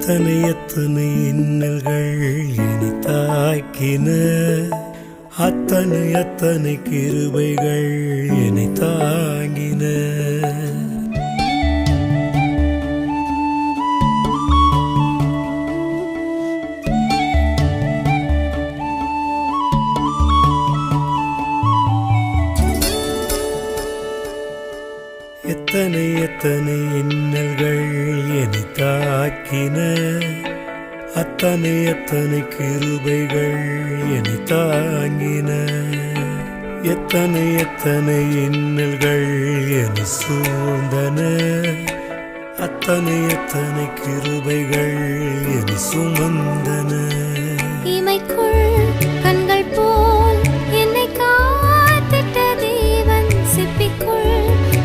எத்தனை எத்தனை இன்னல்கள் என்னை தாக்கின, அத்தனை அத்தனை கிருபைகள் என்னை தாங்கின. எத்தனை எத்தனை இன்னல்கள் என்னை தாக்கின, அத்தனை அத்தனை கிருபைகள் என்னை தாங்கின. எத்தனை எத்தனை இன்னல்கள் என்னை சூழ்ந்தன, அத்தனை அத்தனை கிருபைகள் என்னை சுமந்தன. இமைக்குள் கண்கள் போல் என்னை காத்திட்ட தேவன், சிப்பிக்குள்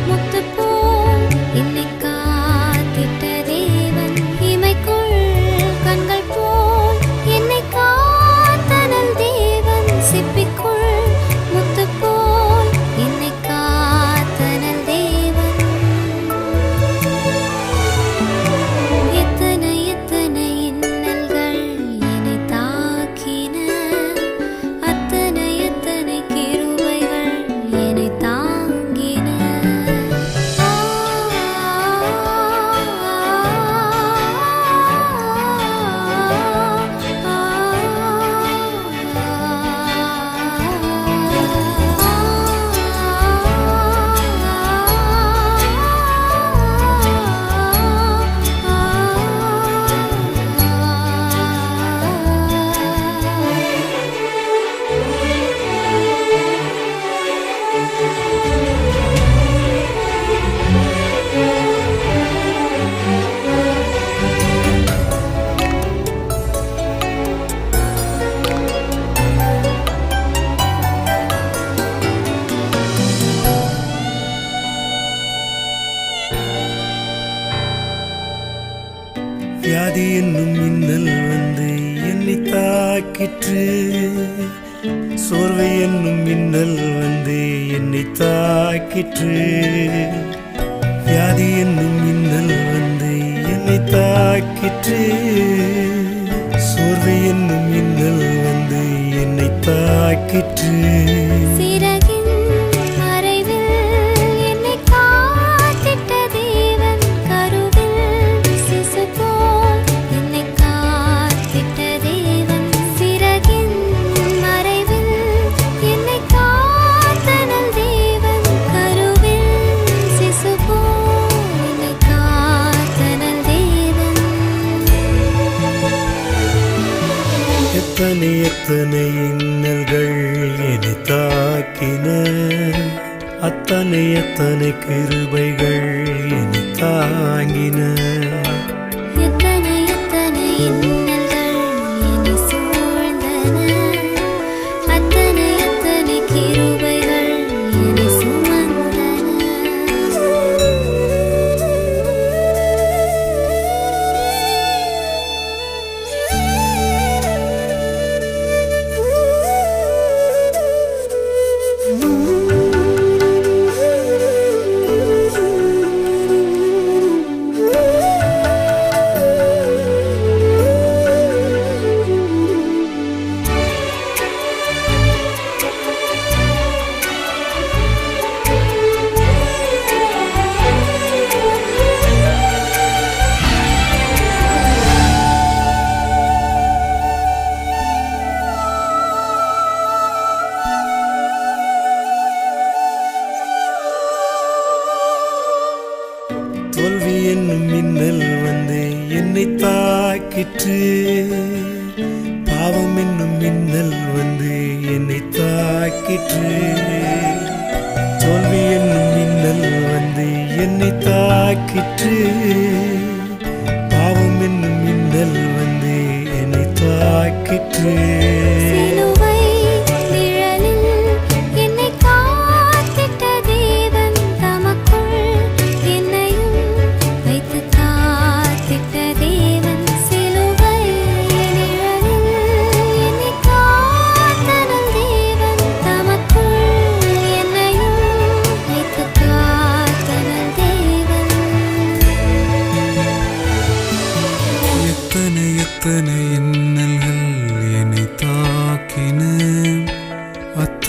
முத்து போல் என்னை காத்திட்ட தேவன். இமைக்குள் கண்கள் போல் என்னை காத்தனல் தேவன், சிப்பிக்குள் முத்து போல் என்னை காத்தனல் தேவன். எத்தனை எத்தனை இன்னல்கள் என்னை தாக்கின, அத்தனை அத்தனை கிருபைகள் என்னை தாங்கின. வியாதி என்னும் மின்னல் வந்து என்னை தாக்கிற்று, சோர்வு என்னும் மின்னல் வந்து என்னை தாக்கிற்று. வியாதி என்னும் மின்னல் வந்து என்னை தாக்கிற்று, சோர்வு என்னும் மின்னல் வந்து என்னை தாக்கிற்று. சிறகின் மறைவில் என்னை காத்திட்ட தேவன், கருவில் சிசு போல் என்னை காத்திட்ட தேவன். சிறகின் மறைவில் என்னை காத்தனல் தேவன், கருவில் சிசு போல் என்னை காத்தனல் தேவன். எத்தனை எத்தனை இன்னல்கள் என்னை தாக்கின, அத்தனை அத்தனை கிருபைகள் என்னை தாங்கின. எத்தனை எத்தனை இன்னல்கள் என்னை சூழ்ந்தன, அத்தனை அத்தனை கிருபைகள் என்னை சுமந்தன. தோல்வி என்னும் மின்னல் வந்து என்னை தாக்கிற்று, பாவம் என்னும் மின்னல் வந்து என்னை தாக்கிற்று. தோல்வி என்னும் மின்னல் வந்து என்னை தாக்கிற்று, பாவம் என்னும் மின்னல் வந்து என்னை தாக்கிற்று. சிலுவை நிழலில் என்னை காத்திட்ட தேவன், தமக்குள் என்னையும் வைத்து காத்திட்ட தேவன். சிலுவை நிழலில் என்னை காத்தனல் தேவன், தமக்குள் என்னையும் வைத்து காத்தனல் தேவன்.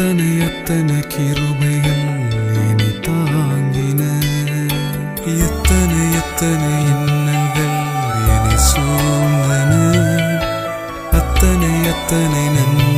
எத்தனை எத்தனை கிருபைகள் என்னை தாங்கின, எத்தனை எத்தனை இன்னல்கள் என்னை சூழ்ந்தன, அத்தனை அத்தனை நன்மை